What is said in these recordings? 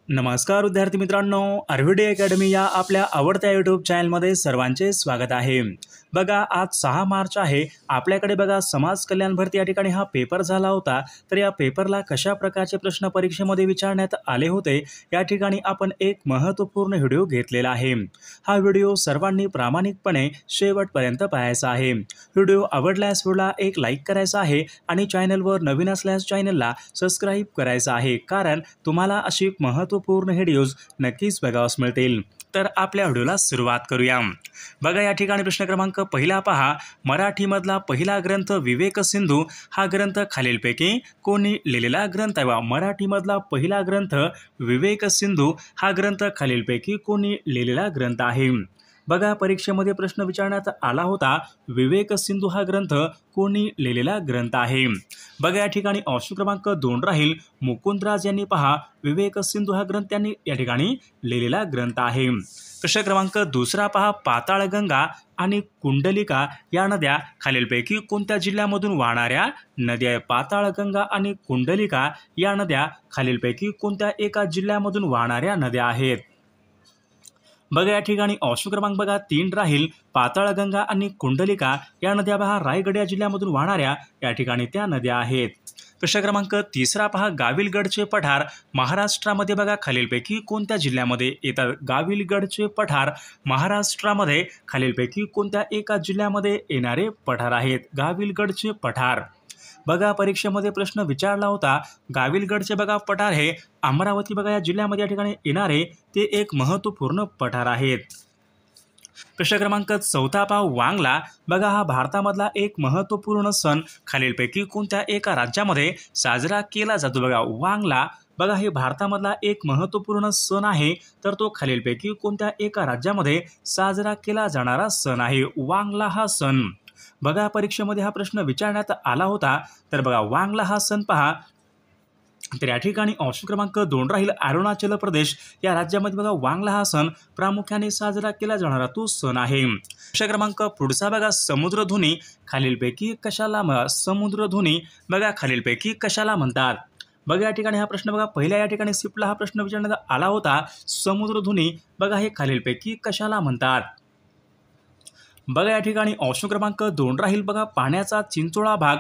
नमस्कार विद्यार्थी मित्रांनो, आर्विडी अकॅडमी या आपल्या आवडत्या यूट्यूब चॅनलमध्ये सर्वांचे स्वागत आहे। बघा, आज 6 मार्च आहे। आपल्याकडे बघा समाज कल्याण भरती या ठिकाणी हा पेपर झाला होता। तर या पेपरला कशा प्रकारचे प्रश्न परीक्षेमध्ये विचारण्यात आले होते या ठिकाणी आपण एक महत्त्वपूर्ण व्हिडिओ घेतलेला आहे। हा व्हिडिओ सर्वांनी प्रामाणिकपणे शेवटपर्यंत पाहायचा आहे। व्हिडिओ आवडल्यास व्हिडिओला एक लाईक करायचा आहे आणि चॅनलवर नवीन असल्यास चॅनलला सबस्क्राईब करायचं आहे, कारण तुम्हाला अशी महत्त्वपूर्ण व्हिडिओज नक्कीच बघावयास मिळतील। तर आपल्या व्हिडिओला सुरुवात करूया। बघा, या ठिकाणी प्रश्न क्रमांक पहिला पहा, मराठीमधला पहिला ग्रंथ विवेक सिंधू हा ग्रंथ खालीलपैकी कोणी लिहिलेला ग्रंथ आहे? मराठीमधला पहिला ग्रंथ विवेक सिंधू हा ग्रंथ खालीलपैकी कोणी लिहिलेला ग्रंथ आहे? बघा, परीक्षेमध्ये प्रश्न विचारण्यात आला होता, विवेक सिंधू हा ग्रंथ कोणी लिहिलेला ग्रंथ आहे? बघा, या ठिकाणी ऑप्शन क्रमांक 2 राहील, मुकुंदराज यांनी पहा विवेक सिंधू हा ग्रंथ त्यांनी या ठिकाणी लिहिलेला ग्रंथ आहे। प्रश्न क्रमांक 2 पहा, पाताळगंगा आणि कुंडलिका या नद्या खालीलपैकी कोणत्या जिल्ह्यामधून वाहणाऱ्या नद्या आहे? पाताळगंगा आणि कुंडलिका या नद्या खालीलपैकी कोणत्या एका जिल्ह्यामधून वाहणाऱ्या नद्या आहेत? बघा, या ठिकाणी ऑप्शन क्रमांक बघा 3 राहील, पाताळगंगा आणि कुंडलिका या नद्या पहा रायगड या जिल्ह्यामधून वाहणाऱ्या या ठिकाणी त्या नद्या आहेत। प्रश्न क्रमांक 3 पहा, गाविलगडचे पठार महाराष्ट्रामध्ये बघा खालीलपैकी कोणत्या जिल्ह्यामध्ये येतात? गाविलगडचे पठार महाराष्ट्रामध्ये खालीलपैकी कोणत्या एका जिल्ह्यामध्ये येणारे पठार आहेत? गाविलगडचे पठार। बघा, परीक्षेमध्ये प्रश्न विचारला होता, गाविलगडचे बघा पठार हे अमरावती बघा या जिल्ह्यामध्ये या ठिकाणी येणारे ते एक महत्त्वपूर्ण पठार आहेत। प्रश्न क्रमांक 4 पहा, वांगला बघा हा भारतामधला एक महत्त्वपूर्ण सण खालीलपैकी कोणत्या एका राज्यामध्ये साजरा केला जातो? बघा, वांगला बघा हे भारतामधला एक महत्त्वपूर्ण सण आहे, तर तो खालीलपैकी कोणत्या एका राज्यामध्ये साजरा केला जाणारा सण आहे? वांगला हा सण। बघा, परीक्षेमध्ये हा प्रश्न विचारण्यात आला होता, तर बघा वांगला हा सण पहा, तर या ठिकाणी ऑप्शन क्रमांक 2 राहील, अरुणाचल प्रदेश या राज्यामध्ये बघा वांगला हा सण प्रामुख्याने साजरा केला जाणारा तो सण आहे। प्रश्न क्रमांक पुढचा बघा, समुद्रधुनी खालीलपैकी कशाला समुद्रधुनी बघा खालीलपैकी कशाला म्हणतात? बघा, या ठिकाणी हा प्रश्न बघा पहिल्या या ठिकाणी शिफ्टला हा प्रश्न विचारण्यात आला होता, समुद्रधुनी बघा हे खालीलपैकी कशाला म्हणतात? बघा, या ठिकाणी ऑप्शन क्रमांक 2 राहील, बघा पाण्याचा चिंचोळा भाग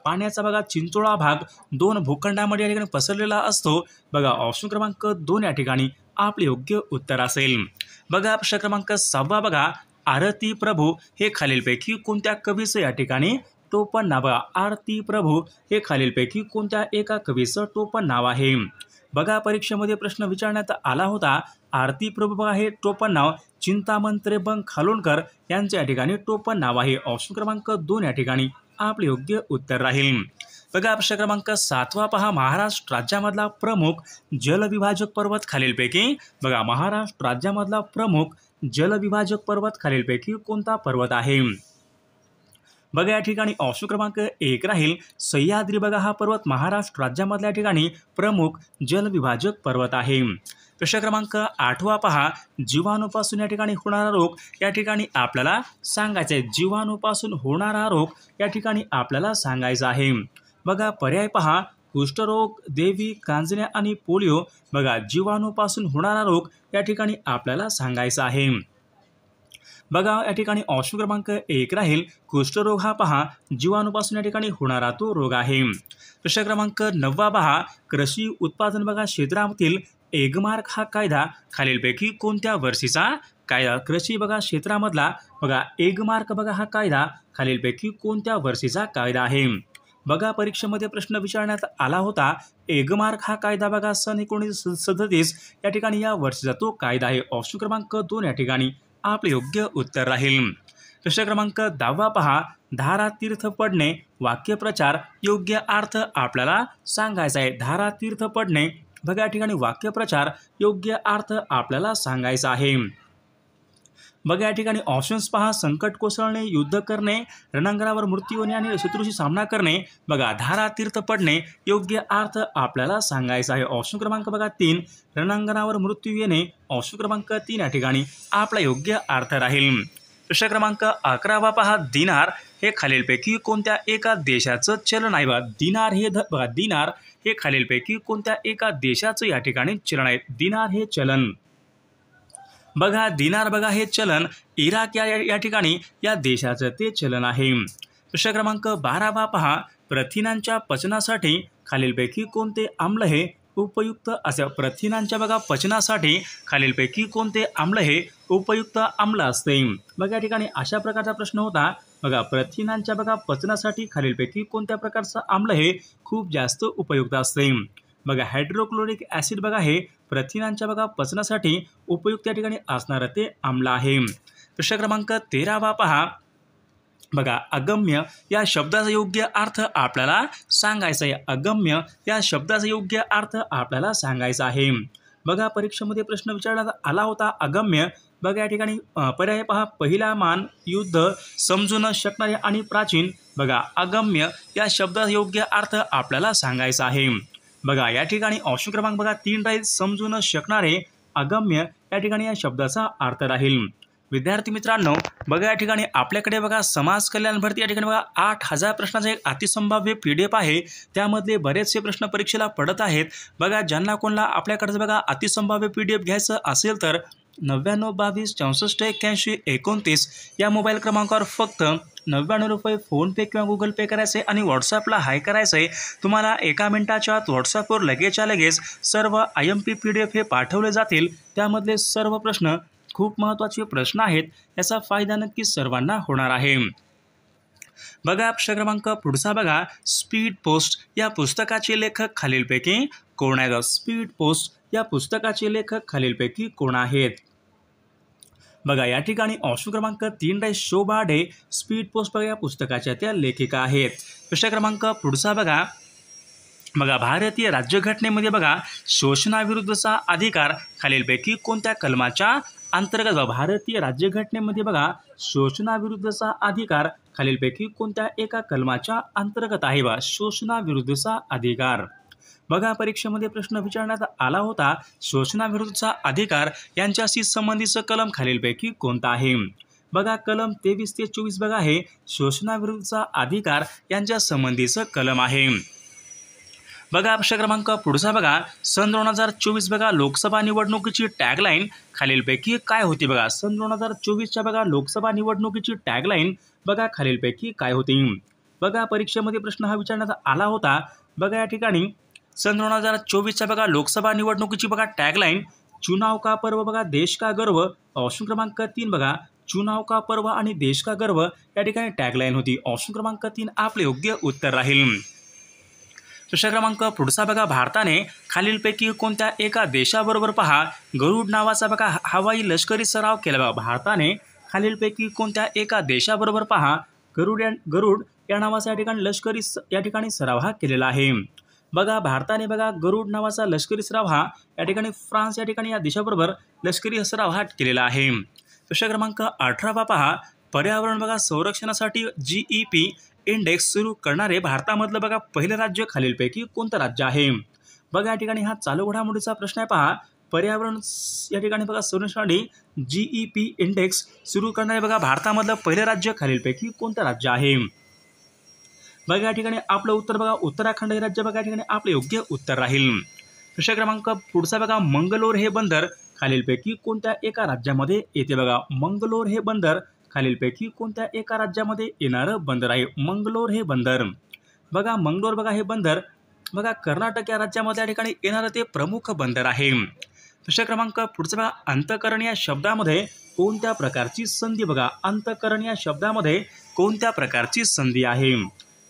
पाण्याचा बघा चिंचोळा भाग 2 भूखंडामध्ये या ठिकाणी पसरलेला असतो। बघा, ऑप्शन क्रमांक 2 या ठिकाणी आपले योग्य उत्तर असेल। बघा, प्रश्न क्रमांक 6 बघा, आरती प्रभू हे खालीलपैकी कोणत्या कवीचं या ठिकाणी टोपण नाव? आरती प्रभू हे खालीलपैकी कोणत्या एका कवीचं टोपण नाव आहे? बघा, परीक्षेमध्ये प्रश्न विचारण्यात आला होता, आरती प्रभू बघा हे टोपण नाव चिंतामण त्रेबंग खालोणकर यांचे या ठिकाणी टोपण नाव आहे। ऑप्शन क्रमांक 2 या ठिकाणी आपले योग्य उत्तर राहील। बघा, प्रश्न क्रमांक 7 पहा, महाराष्ट्र राज्यामधला प्रमुख जलविभाजक पर्वत खालीलपैकी बघा महाराष्ट्र राज्यामधला प्रमुख जलविभाजक पर्वत खालीलपैकी कोणता पर्वत आहे? बघा, या ठिकाणी ऑप्शन क्रमांक 1 राहील, सह्याद्री बघा हा पर्वत महाराष्ट्र राज्यामधल्या ठिकाणी प्रमुख जलविभाजक पर्वत आहे। प्रश्न क्रमांक 8 पहा, जीवाणूपासून या ठिकाणी होणारा रोग या ठिकाणी आपल्याला सांगायचा आहे। जीवाणूपासून होणारा रोग या ठिकाणी आपल्याला सांगायचा आहे। बघा, पर्याय पहा, कुष्ठरोग, देवी, कांजण्या आणि पोलिओ बघा जीवाणूपासून होणारा रोग या ठिकाणी आपल्याला सांगायचा आहे। बघा, या ठिकाणी ऑप्शन क्रमांक 1 राहील, कुष्ठरोग हा पहा जीवाणूपासून या ठिकाणी होणारा तो रोग आहे। प्रश्न क्रमांक 9 पहा, कृषी उत्पादन बघा क्षेत्रातील एगमार्क हा कायदा खालीलपैकी कोणत्या वर्षीचा कायदा? कृषी बघा क्षेत्रामधला बघा एगमार्क बघा हा कायदा खालीलपैकी कोणत्या वर्षीचा कायदा आहे? बघा, परीक्षेमध्ये प्रश्न विचारण्यात आला होता, एगमार्क हा कायदा बघा सन 1937 या ठिकाणी या वर्षीचा तो कायदा आहे। ऑप्शन क्रमांक 2 या ठिकाणी आपले योग्य उत्तर राहील। प्रश्न क्रमांक 10 पहा, धारा तीर्थ पडणे वाक्यप्रचार योग्य अर्थ आपल्याला सांगायचा आहे। धारा तीर्थ पडणे बघा या ठिकाणी वाक्यप्रचार योग्य अर्थ आपल्याला सांगायचा आहे। बघा, या ठिकाणी ऑप्शन्स पहा, संकट कोसळणे, युद्ध करणे, रणांगणावर मृत्यू होणे आणि शत्रूशी सामना करणे बघा धारा तीर्थ पडणे योग्य अर्थ आपल्याला सांगायचा आहे। ऑप्शन क्रमांक बघा 3, रणांगणावर मृत्यू येणे। ऑप्शन क्रमांक 3 या ठिकाणी आपला योग्य अर्थ राहील। प्रश्न क्रमांक 11 पहा, दिनार हे खालीलपैकी कोणत्या एका देशाचं चलन आहे? बघा दिनार हे बघा दिनार हे खालीलपैकी कोणत्या एका देशाचं या ठिकाणी चलन आहे? दिनार हे चलन बघा दिनार बघा हे चलन इराक या ठिकाणी या देशाचं ते चलन आहे. प्रश्न क्रमांक 12 पहा, प्रथिनांच्या पचनासाठी खालीलपैकी कोणते आम्ल हे उपयुक्त असे? प्रथिनांच्या बघा पचनासाठी खालीलपैकी कोणते आम्ल हे उपयुक्त आम्ल असते? बघा या ठिकाणी अशा प्रकारचा प्रश्न होता. बघा प्रथिनांच्या बघा पचनासाठी खालीलपैकी कोणत्या प्रकारचं आम्ल हे खूप जास्त उपयुक्त असते? बघा हायड्रोक्लोरिक ॲसिड बघा हे प्रथिनांच्या बघा पचनासाठी उपयुक्त या ठिकाणी असणारं ते आम्ल आहे. प्रश्न क्रमांक 13 पहा, बघा अगम्य या शब्दाचा योग्य अर्थ आपल्याला सांगायचा आहे. अगम्य या शब्दाचा योग्य अर्थ आपल्याला सांगायचा आहे. बघा परीक्षेमध्ये प्रश्न विचारण्यात आला होता अगम्य. बघा या ठिकाणी पर्याय पहा, पहिला मान, युद्ध, समजू न शकणारे आणि प्राचीन. बघा अगम्य या शब्दाचा योग्य अर्थ आपल्याला सांगायचा आहे. बघा या ठिकाणी ऑप्शन क्रमांक बघा 3 राहील, समजू न शकणारे. अगम्य या ठिकाणी या शब्दाचा अर्थ राहील. विद्यार्थी मित्रांनो, बघा या ठिकाणी आपल्याकडे बघा समाज कल्याण भरती या ठिकाणी बघा 8000 प्रश्नाचा एक अतिसंभाव्य PDF आहे. त्यामधले बरेचसे प्रश्न परीक्षेला पडत आहेत. बघा ज्यांना कोणाला आपल्याकडे बघा अतिसंभाव्य PDF घ्यायचं असेल तर 99 22 64 81 29 या मोबाईल क्रमांकावर फक्त 99 रुपये फोनपे किंवा गुगल पे करायचे आणि व्हॉट्सअपला हाय करायचं आहे. तुम्हाला एका मिनिटाच्या आत व्हॉट्सअपवर लगेचच्या लगेच सर्व IMP PDF हे पाठवले जातील. त्यामधले सर्व प्रश्न खूप महत्त्वाचे प्रश्न आहेत. याचा फायदा नक्कीच सर्वांना होणार आहे. बघा प्रश्न क्रमांक पुढचा बघा, स्पीड पोस्ट या पुस्तकाचे लेखक खालीलपैकी कोण आहेत? स्पीड पोस्ट या पुस्तकाचे लेखक खालीलपैकी कोण आहेत? बघा या ठिकाणी ऑप्शन क्रमांक 3 राहील, शोभा डे. स्पीड पोस्ट बघा या पुस्तकाच्या त्या लेखिका आहेत. प्रश्न क्रमांक पुढचा बघा, बघा भारतीय राज्यघटनेमध्ये बघा शोषणाविरुद्धचा अधिकार खालीलपैकी कोणत्या कलमाच्या अंतर्गत? भारतीय राज्यघटनेमध्ये बघा शोषणाविरुद्धचा अधिकार खालीलपैकी कोणत्या एका कलमाच्या अंतर्गत आहे? बघा शोषणाविरुद्धचा अधिकार. बघा परीक्षेमध्ये प्रश्न विचारण्यात आला होता शोषणाविरुद्धचा अधिकार यांच्याशी संबंधीचं कलम खालीलपैकी कोणता आहे? बघा कलम 23 ते 24 बघा हे शोषणाविरुद्धचा अधिकार यांच्या संबंधीचं कलम आहे. बघा प्रश्न क्रमांक पुढचा बघा, सन 2024 बघा लोकसभा निवडणुकीची टॅगलाईन खालीलपैकी काय होती? बघा सन 2024च्या बघा लोकसभा निवडणुकीची टॅगलाईन बघा खालीलपैकी काय होती? बघा परीक्षेमध्ये प्रश्न हा विचारण्यात आला होता. बघा या ठिकाणी सन 2024च्या बघा लोकसभा निवडणुकीची बघा टॅगलाईन, चुनाव का पर्व बघा देश का गर्व. ऑप्शन क्रमांक 3 बघा चुनाव का पर्व आणि देश का गर्व या ठिकाणी टॅगलाईन होती. ऑप्शन क्रमांक 3 आपले योग्य उत्तर राहील. प्रश्न क्रमांक पुढचा बघा, भारताने खालीलपैकी कोणत्या एका देशाबरोबर पहा गरुड नावाचा बघा हवाई लष्करी सराव केला? बघा भारताने खालीलपैकी कोणत्या एका देशाबरोबर पहा गरुड या नावाचा या ठिकाणी सराव हा केलेला आहे. बघा भारताने बघा गरुड नावाचा लष्करी सराव हा या ठिकाणी फ्रान्स या ठिकाणी या देशाबरोबर लष्करी सराव हा केलेला आहे. प्रश्न क्रमांक 18 पहा, पर्यावरण बघा संरक्षणासाठी GEP इंडेक्स सुरू करणारे भारतामधलं बघा पहिलं राज्य खालीलपैकी कोणतं राज्य आहे? बघा या ठिकाणी हा चालू घडामोडीचा प्रश्न आहे. पहा पर्यावरण या ठिकाणी बघा संरक्षणासाठी GEP इंडेक्स सुरू करणारे बघा भारतामधलं पहिलं राज्य खालीलपैकी कोणतं राज्य आहे? बघा या ठिकाणी आपलं उत्तर बघा उत्तराखंड हे राज्य बघा या ठिकाणी आपलं योग्य उत्तर राहील. प्रश्न क्रमांक पुढचा बघा, मंगलोर हे बंदर खालीलपैकी कोणत्या एका राज्यामध्ये येते? बघा मंगलोर हे बंदर खालीलपैकी कोणत्या एका राज्यामध्ये येणारं बंदर आहे? मंगलोर हे बंदर. बघा मंगलोर बघा हे बंदर बघा कर्नाटक या राज्यामध्ये या ठिकाणी येणारं ते प्रमुख बंदर आहे. प्रश्न क्रमांक पुढचा बघा, अंतःकरण या शब्दामध्ये कोणत्या प्रकारची संधी? बघा अंतःकरण या शब्दामध्ये कोणत्या प्रकारची संधी आहे?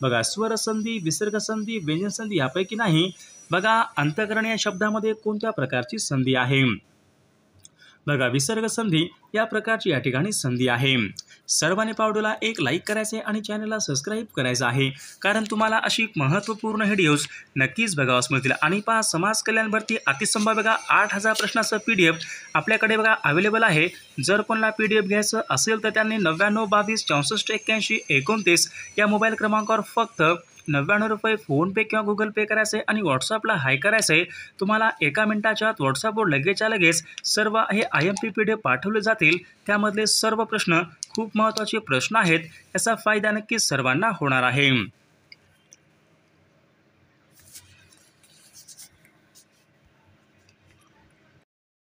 बघा स्वर संधी, विसर्ग संधी, व्यंजन संधी यापैकी नाही. बघा अंतःकरण या शब्दामध्ये कोणत्या प्रकारची संधी आहे? बघा विसर्ग संधी या प्रकारची या ठिकाणी संधी आहे. सर्वांनी व्हिडिओला एक लाईक करायचे आणि चॅनलला सबस्क्राईब करायचं आहे, कारण तुम्हाला अशी महत्त्वपूर्ण व्हिडिओज नक्कीच बघावास मिळतील. आणि पहा समाज कल्याण भरती अतिसंभाव्य बघा 8000 प्रश्नाचं PDF आपल्याकडे बघा अवेलेबल आहे. जर कोणाला PDF घ्यायचं असेल तर त्यांनी 99 22 64 81 29 या मोबाईल क्रमांकावर फक्त 99 रुपये फोनपे किंवा गुगल पे करायचे आणि व्हॉट्सअपला हाय करायचे. तुम्हाला एका मिनिटाच्या आत व्हॉट्सअपवर लगेचच्या लगेच सर्व हे IMP PDF पाठवले जातील. त्यामधले सर्व प्रश्न खूप महत्त्वाचे प्रश्न आहेत, याचा फायदा नक्कीच सर्वांना होणार आहे.